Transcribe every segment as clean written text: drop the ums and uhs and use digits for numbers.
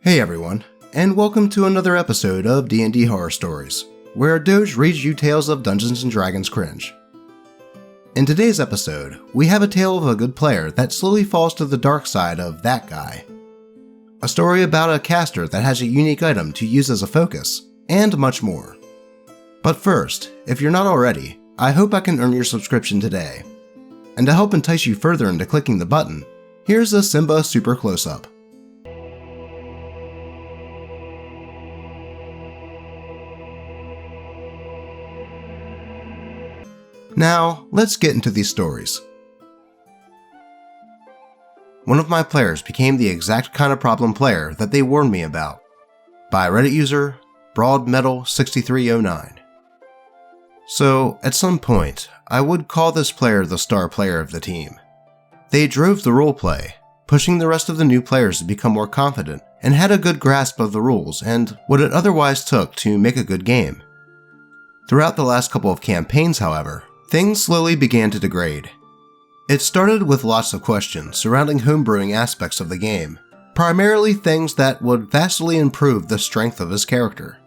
Hey everyone, and welcome to another episode of DnD Horror Stories, where Doge reads you tales of Dungeons & Dragons cringe. In today's episode, we have a tale of a good player that slowly falls to the dark side of that guy. A story about a caster that has a unique item to use as a focus, and much more. But first, if you're not already, I hope I can earn your subscription today. And to help entice you further into clicking the button, here's a Simba super close-up. Now, let's get into these stories. One of my players became the exact kind of problem player that they warned me about. By Reddit user, BroadMetal6309. So, at some point, I would call this player the star player of the team. They drove the roleplay, pushing the rest of the new players to become more confident and had a good grasp of the rules and what it otherwise took to make a good game. Throughout the last couple of campaigns, however, things slowly began to degrade. It started with lots of questions surrounding homebrewing aspects of the game, primarily things that would vastly improve the strength of his character.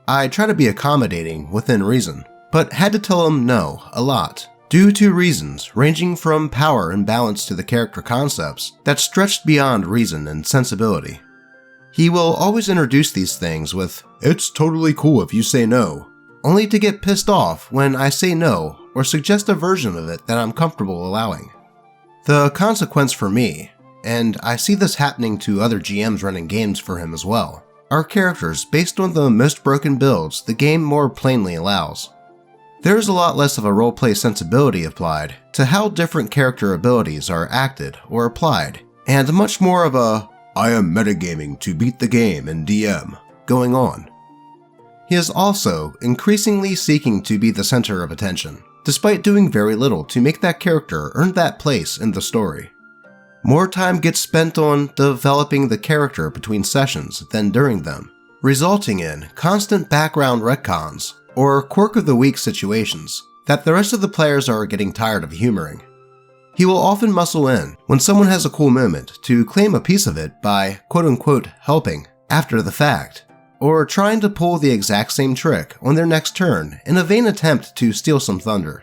I try to be accommodating within reason, but had to tell him no a lot, due to reasons ranging from power and balance to the character concepts that stretched beyond reason and sensibility. He will always introduce these things with, "It's totally cool if you say no," only to get pissed off when I say no or suggest a version of it that I'm comfortable allowing. The consequence for me, and I see this happening to other GMs running games for him as well, are characters based on the most broken builds the game more plainly allows. There's a lot less of a roleplay sensibility applied to how different character abilities are acted or applied, and much more of a, "I am metagaming to beat the game in DM" going on. He is also increasingly seeking to be the center of attention, despite doing very little to make that character earn that place in the story. More time gets spent on developing the character between sessions than during them, resulting in constant background retcons or quirk of the week situations that the rest of the players are getting tired of humoring. He will often muscle in when someone has a cool moment to claim a piece of it by quote-unquote helping after the fact, or trying to pull the exact same trick on their next turn in a vain attempt to steal some thunder.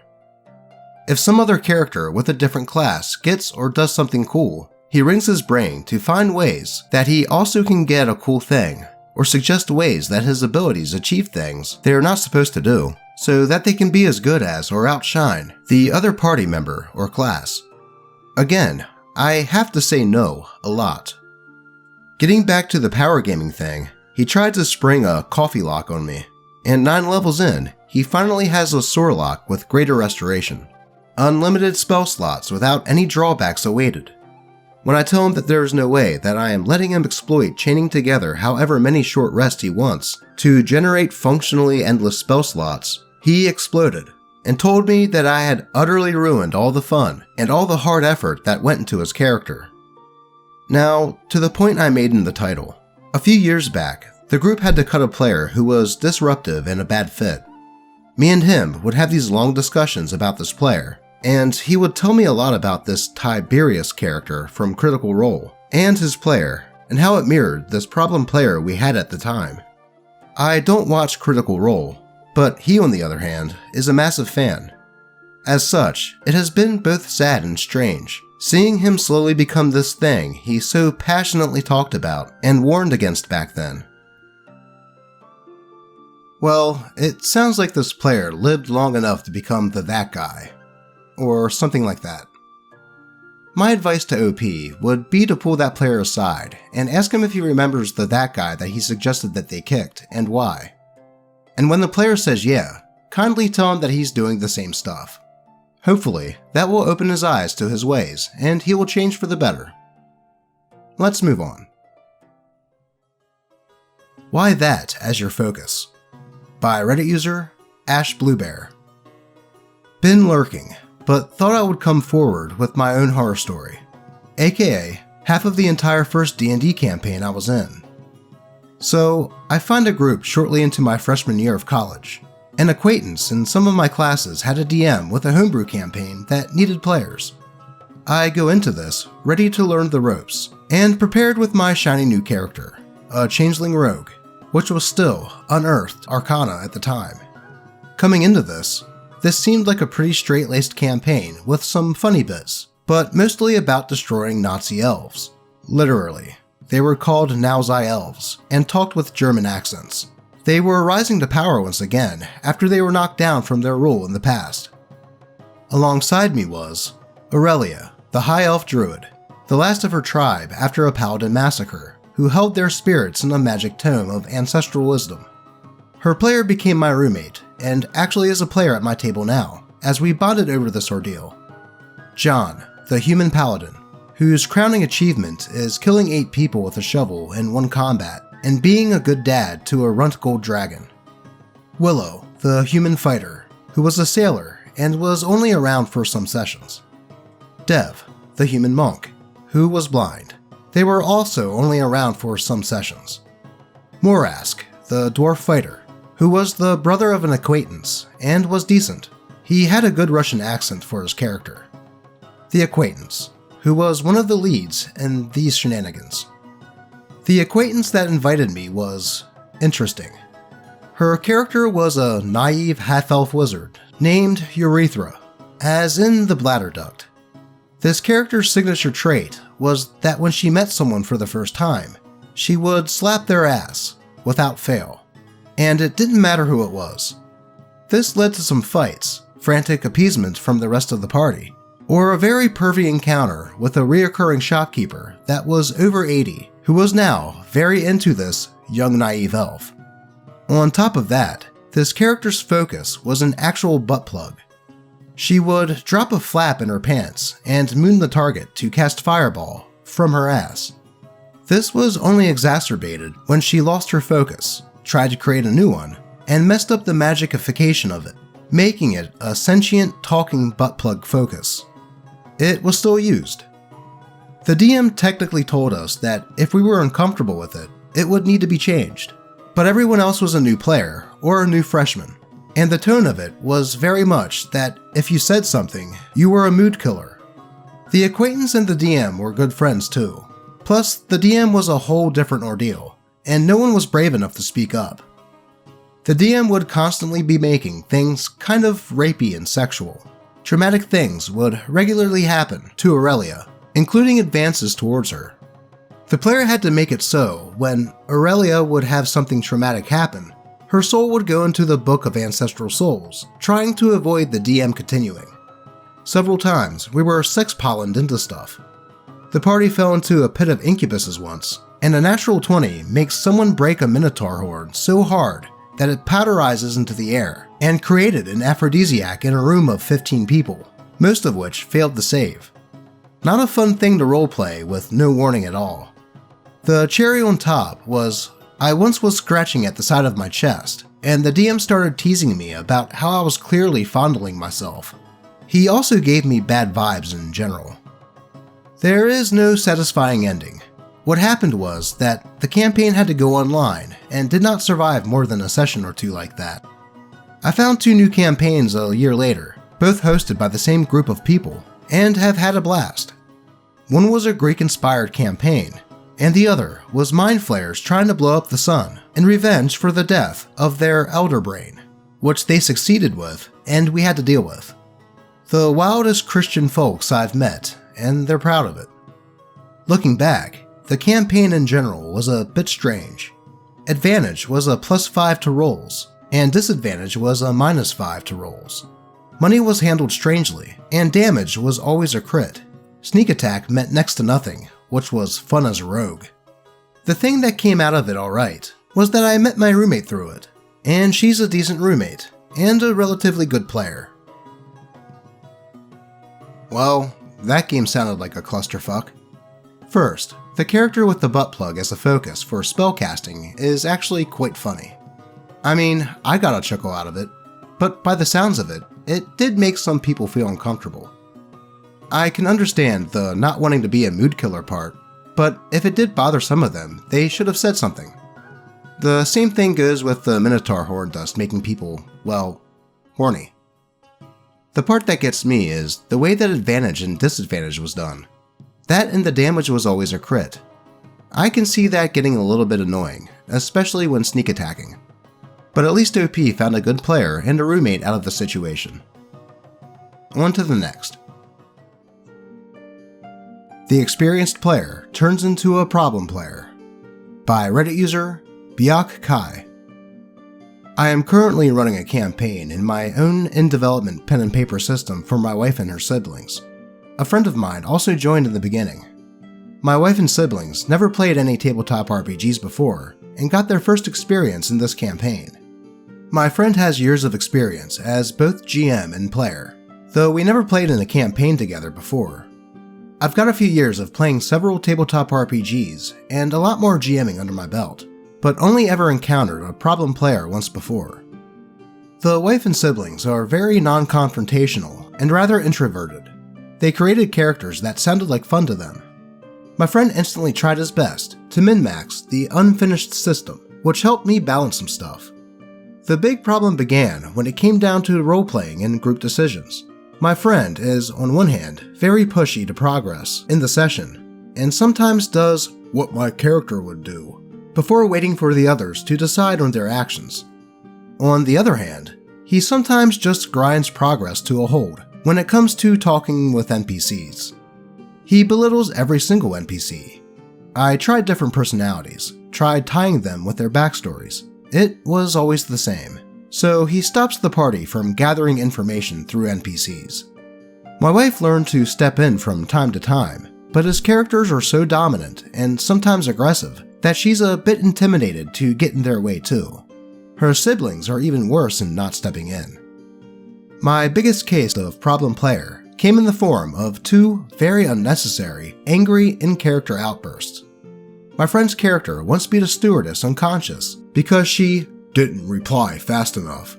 If some other character with a different class gets or does something cool, he rings his brain to find ways that he also can get a cool thing, or suggest ways that his abilities achieve things they are not supposed to do, so that they can be as good as or outshine the other party member or class. Again, I have to say no a lot. Getting back to the power gaming thing, he tried to spring a coffee lock on me, and 9 levels in, he finally has a sword lock with greater restoration. Unlimited spell slots without any drawbacks awaited. When I tell him that there is no way that I am letting him exploit chaining together however many short rests he wants to generate functionally endless spell slots, he exploded and told me that I had utterly ruined all the fun and all the hard effort that went into his character. Now, to the point I made in the title. A few years back, the group had to cut a player who was disruptive and a bad fit. Me and him would have these long discussions about this player, and he would tell me a lot about this Tiberius character from Critical Role, and his player, and how it mirrored this problem player we had at the time. I don't watch Critical Role, but he on the other hand is a massive fan. As such, it has been both sad and strange, seeing him slowly become this thing he so passionately talked about and warned against back then. Well, it sounds like this player lived long enough to become that guy. Or something like that. My advice to OP would be to pull that player aside and ask him if he remembers that guy that he suggested that they kicked and why. And when the player says yeah, kindly tell him that he's doing the same stuff. Hopefully, that will open his eyes to his ways and he will change for the better. Let's move on. Why that as your focus? By Reddit user Ash Bluebear. Been lurking, but thought I would come forward with my own horror story, aka half of the entire first D&D campaign I was in. So, I found a group shortly into my freshman year of college. An acquaintance in some of my classes had a DM with a homebrew campaign that needed players. I go into this ready to learn the ropes, and prepared with my shiny new character, a changeling rogue, which was still unearthed arcana at the time. Coming into this seemed like a pretty straight-laced campaign with some funny bits, but mostly about destroying Nazi elves. Literally. They were called Nauzai elves and talked with German accents. They were rising to power once again after they were knocked down from their rule in the past. Alongside me was Aurelia, the High Elf Druid, the last of her tribe after a paladin massacre, who held their spirits in a magic tome of ancestral wisdom. Her player became my roommate, and actually is a player at my table now, as we bonded over this ordeal. John, the human paladin, whose crowning achievement is killing 8 people with a shovel in one combat and being a good dad to a runt gold dragon. Willow, the human fighter, who was a sailor and was only around for some sessions. Dev, the human monk, who was blind. They were also only around for some sessions. Morask, the dwarf fighter, who was the brother of an acquaintance and was decent. He had a good Russian accent for his character. The acquaintance, who was one of the leads in these shenanigans. The acquaintance that invited me was interesting. Her character was a naive half-elf wizard named Urethra, as in the bladder duct. This character's signature trait was that when she met someone for the first time, she would slap their ass, without fail, and it didn't matter who it was. This led to some fights, frantic appeasement from the rest of the party, or a very pervy encounter with a reoccurring shopkeeper that was over 80, who was now very into this young naive elf. On top of that, this character's focus was an actual butt plug. She would drop a flap in her pants and moon the target to cast Fireball from her ass. This was only exacerbated when she lost her focus, tried to create a new one, and messed up the magicification of it, making it a sentient talking butt plug focus. It was still used. The DM technically told us that if we were uncomfortable with it, it would need to be changed, but everyone else was a new player or a new freshman, and the tone of it was very much that if you said something, you were a mood killer. The acquaintance and the DM were good friends too. Plus, the DM was a whole different ordeal, and no one was brave enough to speak up. The DM would constantly be making things kind of rapey and sexual. Traumatic things would regularly happen to Aurelia, including advances towards her. The player had to make it so when Aurelia would have something traumatic happen, her soul would go into the Book of Ancestral Souls, trying to avoid the DM continuing. Several times, we were sex-pollened into stuff. The party fell into a pit of incubuses once, and a natural 20 makes someone break a minotaur horn so hard that it powderizes into the air, and created an aphrodisiac in a room of 15 people, most of which failed to save. Not a fun thing to roleplay with no warning at all. The cherry on top was I once was scratching at the side of my chest, and the DM started teasing me about how I was clearly fondling myself. He also gave me bad vibes in general. There is no satisfying ending. What happened was that the campaign had to go online and did not survive more than a session or two like that. I found 2 new campaigns a year later, both hosted by the same group of people, and have had a blast. One was a Greek-inspired campaign, and the other was mind flayers trying to blow up the sun in revenge for the death of their elder brain, which they succeeded with and we had to deal with. The wildest Christian folks I've met, and they're proud of it. Looking back, the campaign in general was a bit strange. Advantage was a +5 to rolls, and disadvantage was a -5 to rolls. Money was handled strangely, and damage was always a crit. Sneak attack meant next to nothing, which was fun as a rogue. The thing that came out of it alright was that I met my roommate through it, and she's a decent roommate, and a relatively good player. Well, that game sounded like a clusterfuck. First, the character with the butt plug as a focus for spellcasting is actually quite funny. I mean, I got a chuckle out of it, but by the sounds of it, it did make some people feel uncomfortable. I can understand the not wanting to be a mood killer part, but if it did bother some of them, they should have said something. The same thing goes with the Minotaur horn dust making people, well, horny. The part that gets me is the way that advantage and disadvantage was done. That and the damage was always a crit. I can see that getting a little bit annoying, especially when sneak attacking. But at least OP found a good player and a roommate out of the situation. On to the next. The experienced player turns into a problem player. By Reddit user Byok Kai. I am currently running a campaign in my own in-development pen and paper system for my wife and her siblings. A friend of mine also joined in the beginning. My wife and siblings never played any tabletop RPGs before and got their first experience in this campaign. My friend has years of experience as both GM and player, though we never played in a campaign together before. I've got a few years of playing several tabletop RPGs and a lot more GMing under my belt, but only ever encountered a problem player once before. The wife and siblings are very non-confrontational and rather introverted. They created characters that sounded like fun to them. My friend instantly tried his best to min-max the unfinished system, which helped me balance some stuff. The big problem began when it came down to role-playing and group decisions. My friend is, on one hand, very pushy to progress in the session, and sometimes does what my character would do, before waiting for the others to decide on their actions. On the other hand, he sometimes just grinds progress to a halt when it comes to talking with NPCs. He belittles every single NPC. I tried different personalities, tried tying them with their backstories. It was always the same. So he stops the party from gathering information through NPCs. My wife learned to step in from time to time, but his characters are so dominant and sometimes aggressive that she's a bit intimidated to get in their way too. Her siblings are even worse in not stepping in. My biggest case of problem player came in the form of two very unnecessary, angry in-character outbursts. My friend's character once beat a stewardess unconscious because she didn't reply fast enough.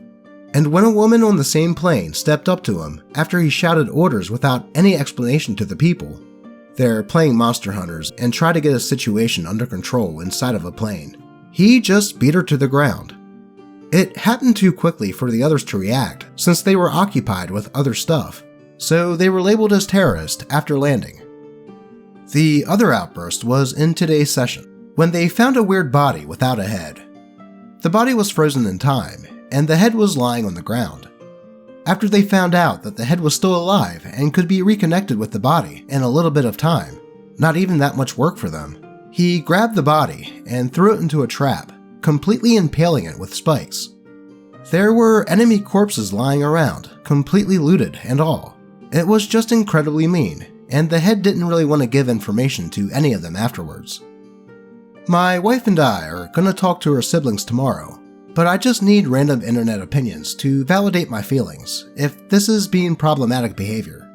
And when a woman on the same plane stepped up to him after he shouted orders without any explanation to the people, they're playing monster hunters and try to get a situation under control inside of a plane, he just beat her to the ground. It happened too quickly for the others to react since they were occupied with other stuff, so they were labeled as terrorists after landing. The other outburst was in today's session, when they found a weird body without a head. The body was frozen in time, and the head was lying on the ground. After they found out that the head was still alive and could be reconnected with the body in a little bit of time, not even that much work for them, he grabbed the body and threw it into a trap, completely impaling it with spikes. There were enemy corpses lying around, completely looted and all. It was just incredibly mean, and the head didn't really want to give information to any of them afterwards. My wife and I are gonna talk to her siblings tomorrow, but I just need random internet opinions to validate my feelings if this is being problematic behavior.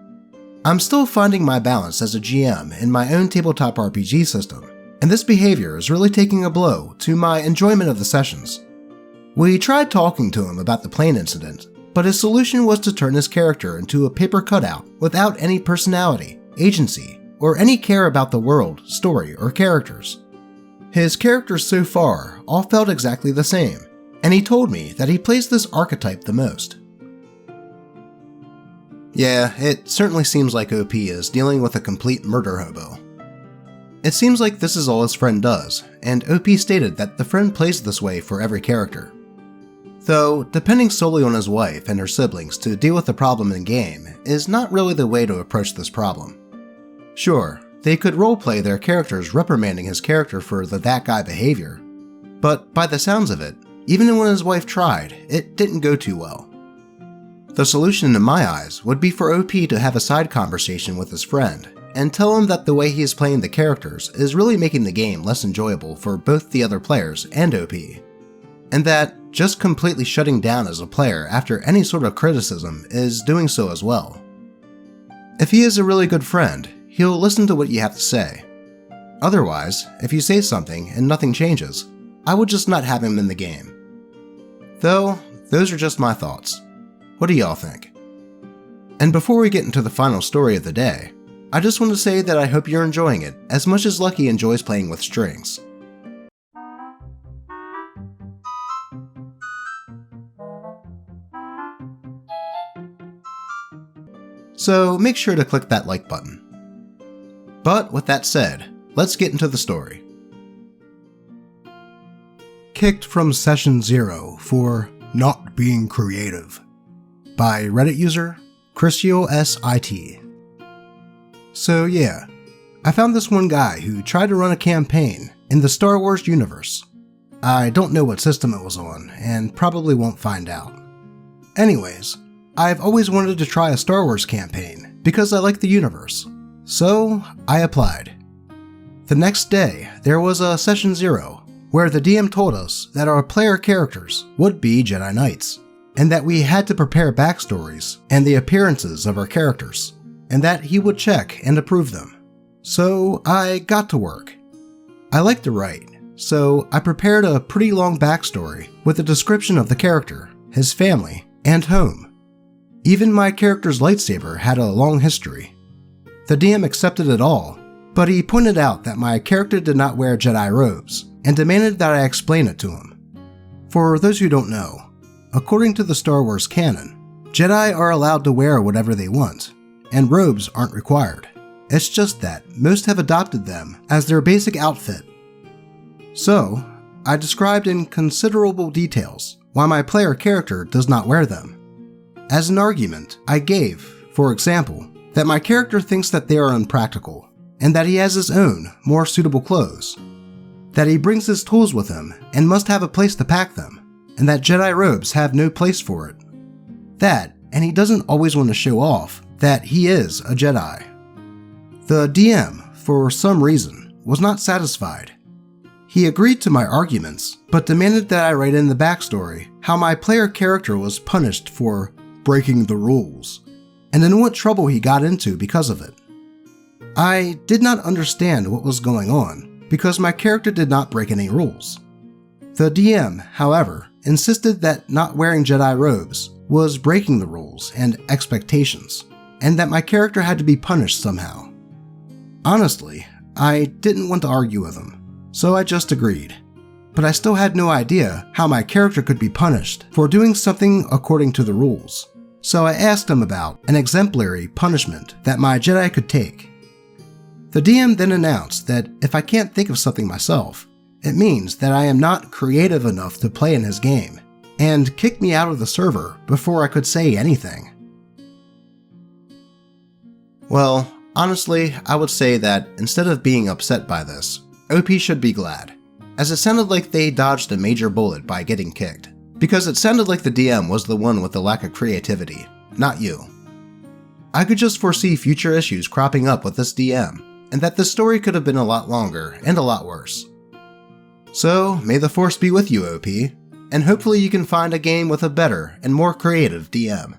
I'm still finding my balance as a GM in my own tabletop RPG system, and this behavior is really taking a blow to my enjoyment of the sessions. We tried talking to him about the plane incident, but his solution was to turn his character into a paper cutout without any personality, agency, or any care about the world, story, or characters. His characters so far all felt exactly the same, and he told me that he plays this archetype the most. Yeah, it certainly seems like OP is dealing with a complete murder hobo. It seems like this is all his friend does, and OP stated that the friend plays this way for every character. Though, depending solely on his wife and her siblings to deal with the problem in-game is not really the way to approach this problem. Sure, they could roleplay their characters reprimanding his character for the that guy behavior, but by the sounds of it, even when his wife tried, it didn't go too well. The solution in my eyes would be for OP to have a side conversation with his friend and tell him that the way he is playing the characters is really making the game less enjoyable for both the other players and OP, and that just completely shutting down as a player after any sort of criticism is doing so as well. If he is a really good friend, he'll listen to what you have to say. Otherwise, if you say something and nothing changes, I would just not have him in the game. Though, those are just my thoughts. What do y'all think? And before we get into the final story of the day, I just want to say that I hope you're enjoying it as much as Lucky enjoys playing with strings. So make sure to click that like button. But with that said, let's get into the story. Kicked from Session 0 for Not Being Creative by Reddit user ChrisioSIT. So yeah, I found this one guy who tried to run a campaign in the Star Wars universe. I don't know what system it was on, and probably won't find out. Anyways, I've always wanted to try a Star Wars campaign because I like the universe, so I applied. The next day, there was a Session 0 where the DM told us that our player characters would be Jedi Knights, and that we had to prepare backstories and the appearances of our characters, and that he would check and approve them. So I got to work. I like to write, so I prepared a pretty long backstory with a description of the character, his family, and home. Even my character's lightsaber had a long history. The DM accepted it all, but he pointed out that my character did not wear Jedi robes, and demanded that I explain it to him. For those who don't know, according to the Star Wars canon, Jedi are allowed to wear whatever they want, and robes aren't required. It's just that most have adopted them as their basic outfit. So, I described in considerable details why my player character does not wear them. As an argument, I gave, for example, that my character thinks that they are impractical, and that he has his own, more suitable clothes. That he brings his tools with him and must have a place to pack them, and that Jedi robes have no place for it. That, and he doesn't always want to show off that he is a Jedi. The DM, for some reason, was not satisfied. He agreed to my arguments, but demanded that I write in the backstory how my player character was punished for breaking the rules, and in what trouble he got into because of it. I did not understand what was going on, because my character did not break any rules. The DM, however, insisted that not wearing Jedi robes was breaking the rules and expectations, and that my character had to be punished somehow. Honestly, I didn't want to argue with him, so I just agreed. But I still had no idea how my character could be punished for doing something according to the rules, so I asked him about an exemplary punishment that my Jedi could take. The DM then announced that if I can't think of something myself, it means that I am not creative enough to play in his game, and kicked me out of the server before I could say anything. Well, honestly, I would say that instead of being upset by this, OP should be glad, as it sounded like they dodged a major bullet by getting kicked, because it sounded like the DM was the one with the lack of creativity, not you. I could just foresee future issues cropping up with this DM, and that the story could have been a lot longer and a lot worse. So, may the Force be with you, OP, and hopefully you can find a game with a better and more creative DM.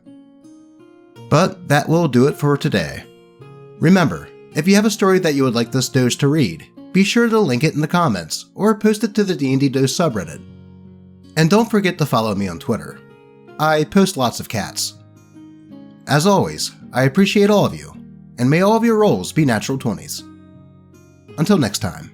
But that will do it for today. Remember, if you have a story that you would like this Doge to read, be sure to link it in the comments or post it to the D&D Doge subreddit. And don't forget to follow me on Twitter. I post lots of cats. As always, I appreciate all of you, and may all of your rolls be natural 20s. Until next time.